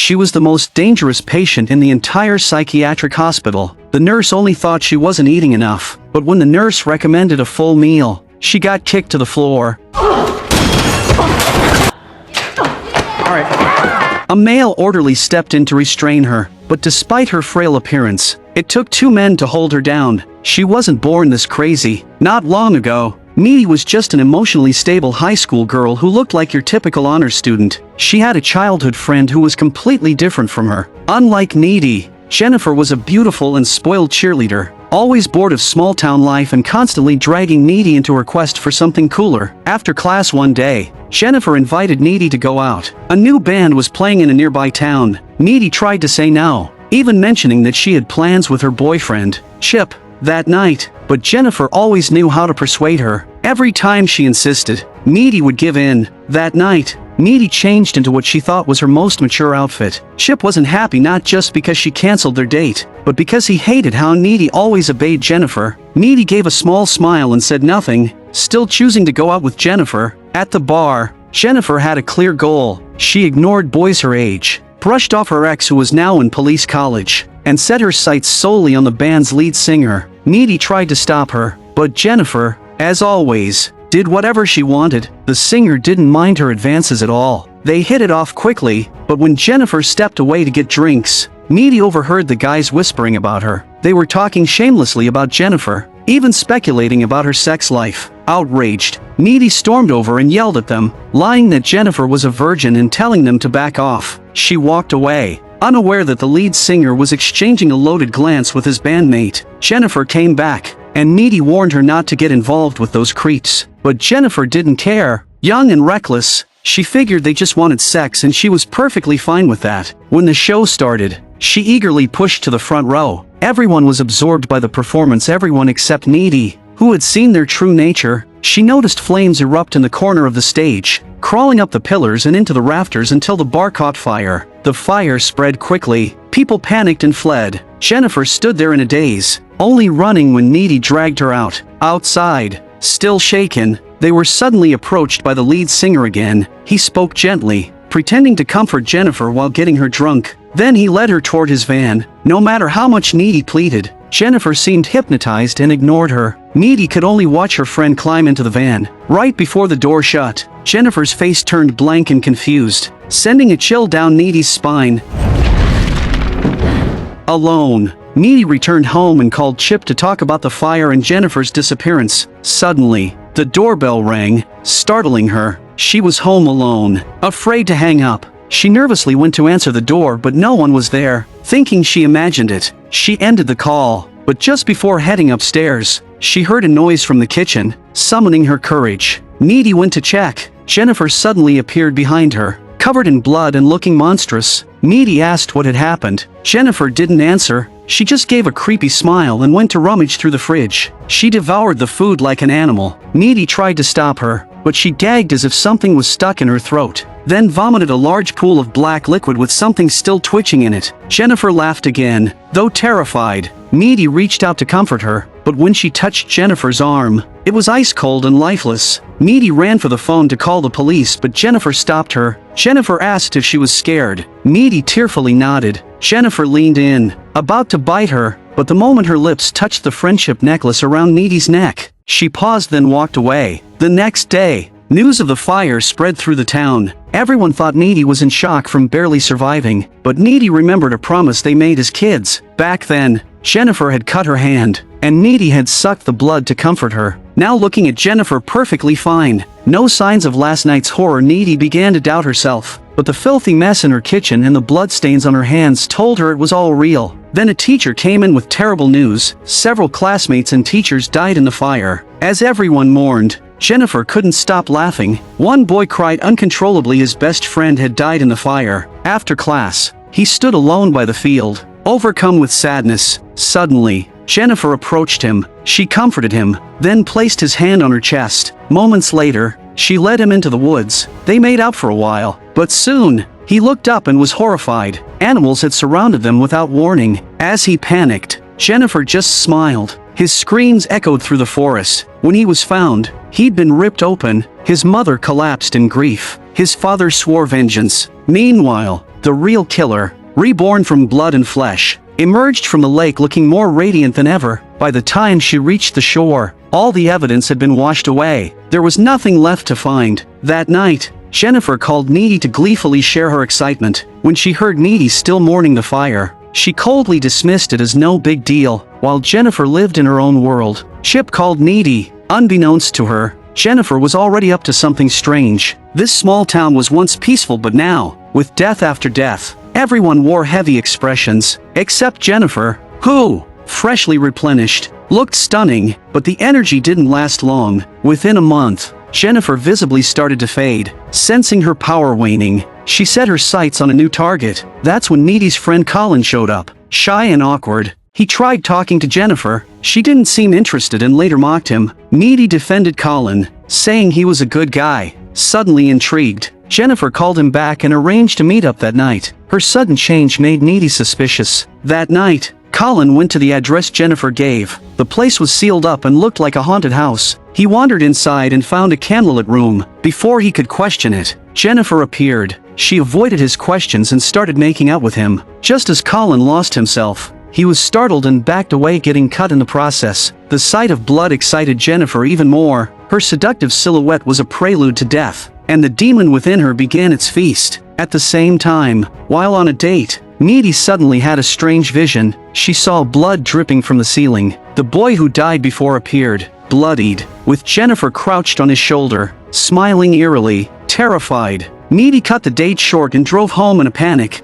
She was the most dangerous patient in the entire psychiatric hospital. The nurse only thought she wasn't eating enough, but when the nurse recommended a full meal, she got kicked to the floor. A male orderly stepped in to restrain her, but despite her frail appearance, it took 2 men to hold her down. She wasn't born this crazy. Not long ago, Needy was just an emotionally stable high school girl who looked like your typical honors student. She had a childhood friend who was completely different from her. Unlike Needy, Jennifer was a beautiful and spoiled cheerleader, always bored of small-town life and constantly dragging Needy into her quest for something cooler. After class one day, Jennifer invited Needy to go out. A new band was playing in a nearby town. Needy tried to say no, even mentioning that she had plans with her boyfriend, Chip, that night, but Jennifer always knew how to persuade her. Every time she insisted, Needy would give in. That night, Needy changed into what she thought was her most mature outfit. Chip wasn't happy not just because she canceled their date, but because he hated how Needy always obeyed Jennifer. Needy gave a small smile and said nothing, still choosing to go out with Jennifer. At the bar, Jennifer had a clear goal. She ignored boys her age, brushed off her ex who was now in police college, and set her sights solely on the band's lead singer. Needy tried to stop her, but Jennifer, as always, did whatever she wanted. The singer didn't mind her advances at all. They hit it off quickly, but when Jennifer stepped away to get drinks, Needy overheard the guys whispering about her. They were talking shamelessly about Jennifer, even speculating about her sex life. Outraged, Needy stormed over and yelled at them, lying that Jennifer was a virgin and telling them to back off. She walked away, unaware that the lead singer was exchanging a loaded glance with his bandmate. Jennifer came back, and Needy warned her not to get involved with those creeps. But Jennifer didn't care. Young and reckless, she figured they just wanted sex and she was perfectly fine with that. When the show started, she eagerly pushed to the front row. Everyone was absorbed by the performance, everyone except Needy, who had seen their true nature. She noticed flames erupt in the corner of the stage, crawling up the pillars and into the rafters until the bar caught fire. The fire spread quickly. People panicked and fled. Jennifer stood there in a daze, only running when Needy dragged her out. Outside, still shaken, they were suddenly approached by the lead singer again. He spoke gently, pretending to comfort Jennifer while getting her drunk. Then he led her toward his van. No matter how much Needy pleaded, Jennifer seemed hypnotized and ignored her. Needy could only watch her friend climb into the van. Right before the door shut, Jennifer's face turned blank and confused, sending a chill down Needy's spine. Alone, Needy returned home and called Chip to talk about the fire and Jennifer's disappearance. Suddenly, the doorbell rang, startling her. She was home alone. Afraid to hang up, she nervously went to answer the door, but no one was there. Thinking she imagined it, she ended the call. But just before heading upstairs, she heard a noise from the kitchen, summoning her courage. Needy went to check. Jennifer suddenly appeared behind her, covered in blood and looking monstrous. Needy asked what had happened. Jennifer didn't answer. She just gave a creepy smile and went to rummage through the fridge. She devoured the food like an animal. Needy tried to stop her, but she gagged as if something was stuck in her throat, then vomited a large pool of black liquid with something still twitching in it. Jennifer laughed again. Though terrified, Needy reached out to comfort her, but when she touched Jennifer's arm, it was ice cold and lifeless. Needy ran for the phone to call the police, but Jennifer stopped her. Jennifer asked if she was scared. Needy tearfully nodded. Jennifer leaned in, about to bite her, but the moment her lips touched the friendship necklace around Needy's neck, she paused then walked away. The next day, news of the fire spread through the town. Everyone thought Needy was in shock from barely surviving, but Needy remembered a promise they made as kids. Back then, Jennifer had cut her hand, and Needy had sucked the blood to comfort her. Now looking at Jennifer perfectly fine, no signs of last night's horror, Needy began to doubt herself. But the filthy mess in her kitchen and the bloodstains on her hands told her it was all real. Then a teacher came in with terrible news. Several classmates and teachers died in the fire. As everyone mourned, Jennifer couldn't stop laughing. One boy cried uncontrollably. His best friend had died in the fire. After class, he stood alone by the field, overcome with sadness. Suddenly, Jennifer approached him. She comforted him, then placed his hand on her chest. Moments later, she led him into the woods. They made out for a while, but soon, he looked up and was horrified. Animals had surrounded them without warning. As he panicked, Jennifer just smiled. His screams echoed through the forest. When he was found, he'd been ripped open. His mother collapsed in grief. His father swore vengeance. Meanwhile, the real killer, reborn from blood and flesh, emerged from the lake looking more radiant than ever. By the time she reached the shore, all the evidence had been washed away. There was nothing left to find. That night, Jennifer called Needy to gleefully share her excitement. When she heard Needy still mourning the fire, she coldly dismissed it as no big deal, while Jennifer lived in her own world. Chip called Needy. Unbeknownst to her, Jennifer was already up to something strange. This small town was once peaceful, but now, with death after death, everyone wore heavy expressions, except Jennifer, who, freshly replenished, looked stunning, but the energy didn't last long. Within a month, Jennifer visibly started to fade. Sensing her power waning, she set her sights on a new target. That's when Needy's friend Colin showed up. Shy and awkward, he tried talking to Jennifer. She didn't seem interested and later mocked him. Needy defended Colin, saying he was a good guy. Suddenly intrigued, Jennifer called him back and arranged to meet up that night. Her sudden change made Needy suspicious. That night, Colin went to the address Jennifer gave. The place was sealed up and looked like a haunted house. He wandered inside and found a candlelit room. Before he could question it, Jennifer appeared. She avoided his questions and started making out with him. Just as Colin lost himself, he was startled and backed away, getting cut in the process. The sight of blood excited Jennifer even more. Her seductive silhouette was a prelude to death, and the demon within her began its feast. At the same time, while on a date, Needy suddenly had a strange vision. She saw blood dripping from the ceiling. The boy who died before appeared, bloodied, with Jennifer crouched on his shoulder, smiling eerily, terrified. Needy cut the date short and drove home in a panic.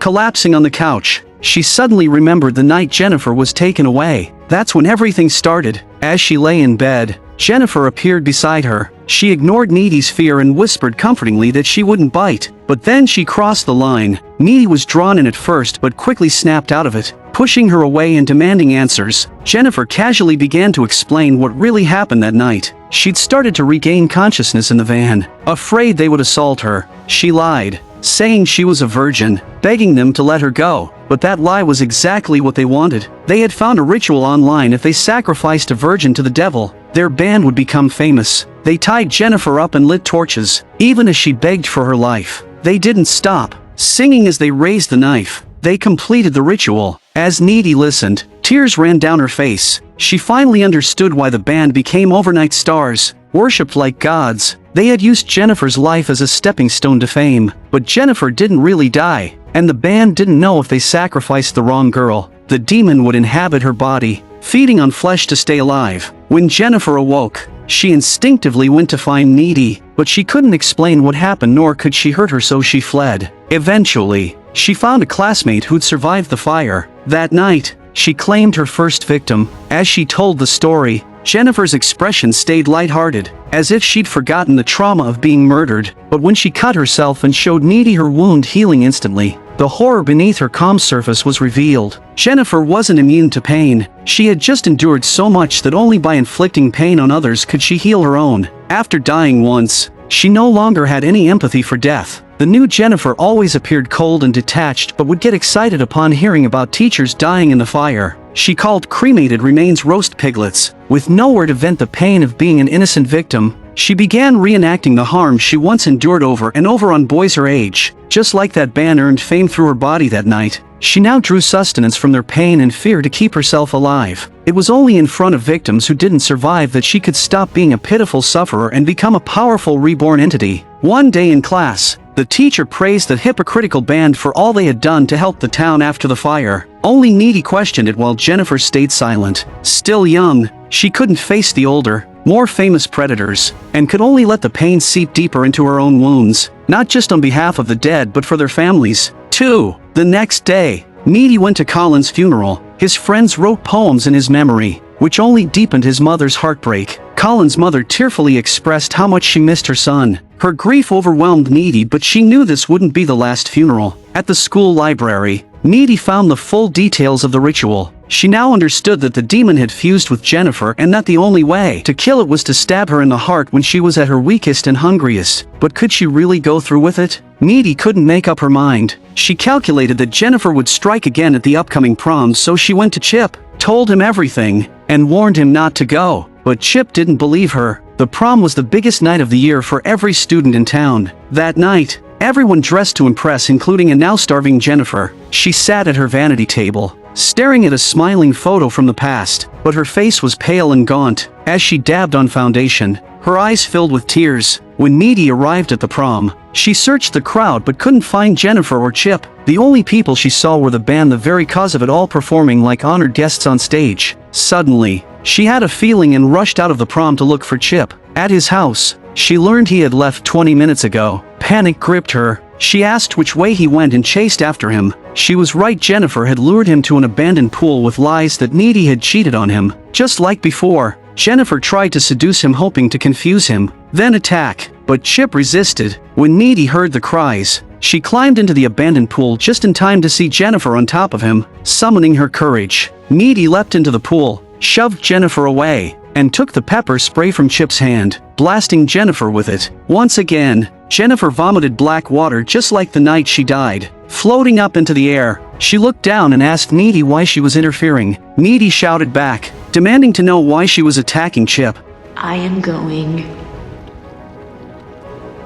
Collapsing on the couch, she suddenly remembered the night Jennifer was taken away. That's when everything started. As she lay in bed, Jennifer appeared beside her. She ignored Needy's fear and whispered comfortingly that she wouldn't bite. But then she crossed the line. Needy was drawn in at first but quickly snapped out of it. Pushing her away and demanding answers, Jennifer casually began to explain what really happened that night. She'd started to regain consciousness in the van. Afraid they would assault her, she lied, saying she was a virgin, begging them to let her go. But that lie was exactly what they wanted. They had found a ritual online. If they sacrificed a virgin to the devil, their band would become famous. They tied Jennifer up and lit torches, even as she begged for her life. They didn't stop, singing as they raised the knife. They completed the ritual. As Needy listened, tears ran down her face. She finally understood why the band became overnight stars, worshipped like gods. They had used Jennifer's life as a stepping stone to fame. But Jennifer didn't really die, and the band didn't know if they sacrificed the wrong girl, the demon would inhabit her body, feeding on flesh to stay alive. When Jennifer awoke, she instinctively went to find Needy, but she couldn't explain what happened, nor could she hurt her, so she fled. Eventually, she found a classmate who'd survived the fire. That night, she claimed her first victim. As she told the story, Jennifer's expression stayed lighthearted, as if she'd forgotten the trauma of being murdered. But when she cut herself and showed Needy her wound healing instantly, the horror beneath her calm surface was revealed. Jennifer wasn't immune to pain. She had just endured so much that only by inflicting pain on others could she heal her own. After dying once, she no longer had any empathy for death. The new Jennifer always appeared cold and detached, but would get excited upon hearing about teachers dying in the fire. She called cremated remains roast piglets. With nowhere to vent the pain of being an innocent victim, she began reenacting the harm she once endured over and over on boys her age. Just like that band earned fame through her body that night, she now drew sustenance from their pain and fear to keep herself alive. It was only in front of victims who didn't survive that she could stop being a pitiful sufferer and become a powerful reborn entity. One day in class, the teacher praised the hypocritical band for all they had done to help the town after the fire. Only Needy questioned it while Jennifer stayed silent. Still young, she couldn't face the older, more famous predators, and could only let the pain seep deeper into her own wounds, not just on behalf of the dead but for their families, too. The next day, Needy went to Colin's funeral. His friends wrote poems in his memory, which only deepened his mother's heartbreak. Colin's mother tearfully expressed how much she missed her son. Her grief overwhelmed Needy, but she knew this wouldn't be the last funeral. At the school library, Needy found the full details of the ritual. She now understood that the demon had fused with Jennifer and that the only way to kill it was to stab her in the heart when she was at her weakest and hungriest. But could she really go through with it? Needy couldn't make up her mind. She calculated that Jennifer would strike again at the upcoming prom, so she went to Chip, told him everything, and warned him not to go. But Chip didn't believe her. The prom was the biggest night of the year for every student in town. That night, everyone dressed to impress, including a now starving Jennifer. She sat at her vanity table, staring at a smiling photo from the past, but her face was pale and gaunt. As she dabbed on foundation, her eyes filled with tears. When Needy arrived at the prom, she searched the crowd but couldn't find Jennifer or Chip. The only people she saw were the band, the very cause of it all, performing like honored guests on stage. Suddenly, she had a feeling and rushed out of the prom to look for Chip. At his house, she learned he had left 20 minutes ago. Panic gripped her. She asked which way he went and chased after him. She was right. Jennifer had lured him to an abandoned pool with lies that Needy had cheated on him. Just like before, Jennifer tried to seduce him, hoping to confuse him, then attack. But Chip resisted. When Needy heard the cries, she climbed into the abandoned pool just in time to see Jennifer on top of him. Summoning her courage, Needy leapt into the pool, shoved Jennifer away, and took the pepper spray from Chip's hand, blasting Jennifer with it. Once again, Jennifer vomited black water just like the night she died. Floating up into the air, she looked down and asked Needy why she was interfering. Needy shouted back, demanding to know why she was attacking Chip. I am going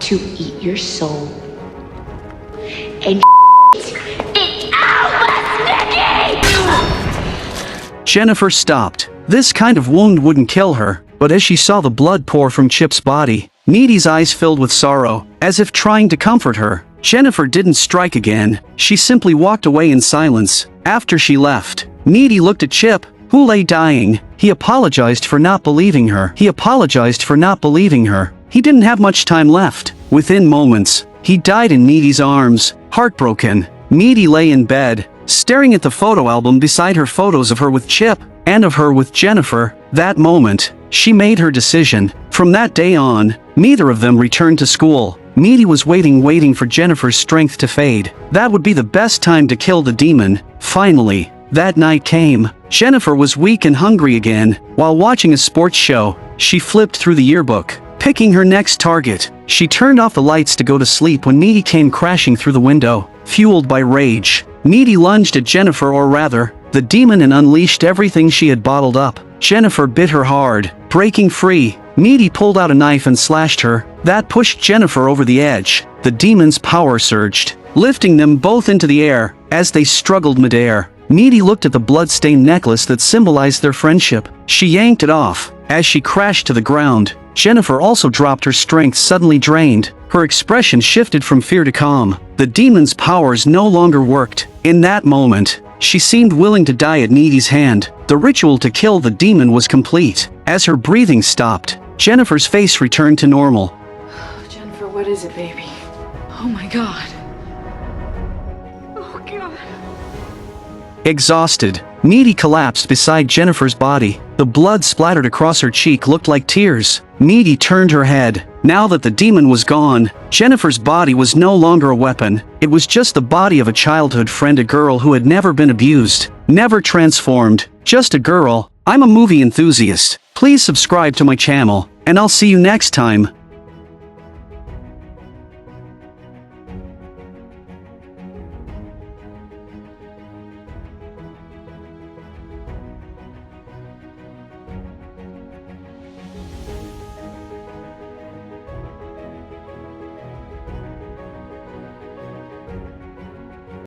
to eat your soul and it out, Nikki! Jennifer stopped. This kind of wound wouldn't kill her, but as she saw the blood pour from Chip's body, Needy's eyes filled with sorrow, as if trying to comfort her. Jennifer didn't strike again. She simply walked away in silence. After she left, Needy looked at Chip, who lay dying. He apologized for not believing her. He didn't have much time left. Within moments, he died in Needy's arms. Heartbroken, Needy lay in bed, staring at the photo album beside her, photos of her with Chip and of her with Jennifer. That moment, she made her decision. From that day on, neither of them returned to school. Needy was waiting for Jennifer's strength to fade. That would be the best time to kill the demon. Finally, that night came. Jennifer was weak and hungry again. While watching a sports show, she flipped through the yearbook, picking her next target. She turned off the lights to go to sleep when Needy came crashing through the window. Fueled by rage, Needy lunged at Jennifer, or rather, the demon, and unleashed everything she had bottled up. Jennifer bit her hard. Breaking free, Needy pulled out a knife and slashed her. That pushed Jennifer over the edge. The demon's power surged, lifting them both into the air. As they struggled midair, Needy looked at the blood-stained necklace that symbolized their friendship. She yanked it off. As she crashed to the ground, Jennifer also dropped, her strength suddenly drained. Her expression shifted from fear to calm. The demon's powers no longer worked. In that moment, she seemed willing to die at Needy's hand. The ritual to kill the demon was complete. As her breathing stopped, Jennifer's face returned to normal. Jennifer, what is it, baby? Oh my God. Oh God. Exhausted, Needy collapsed beside Jennifer's body. The blood splattered across her cheek looked like tears. Needy turned her head. Now that the demon was gone, Jennifer's body was no longer a weapon. It was just the body of a childhood friend, a girl who had never been abused, never transformed, just a girl. I'm a movie enthusiast. Please subscribe to my channel, and I'll see you next time.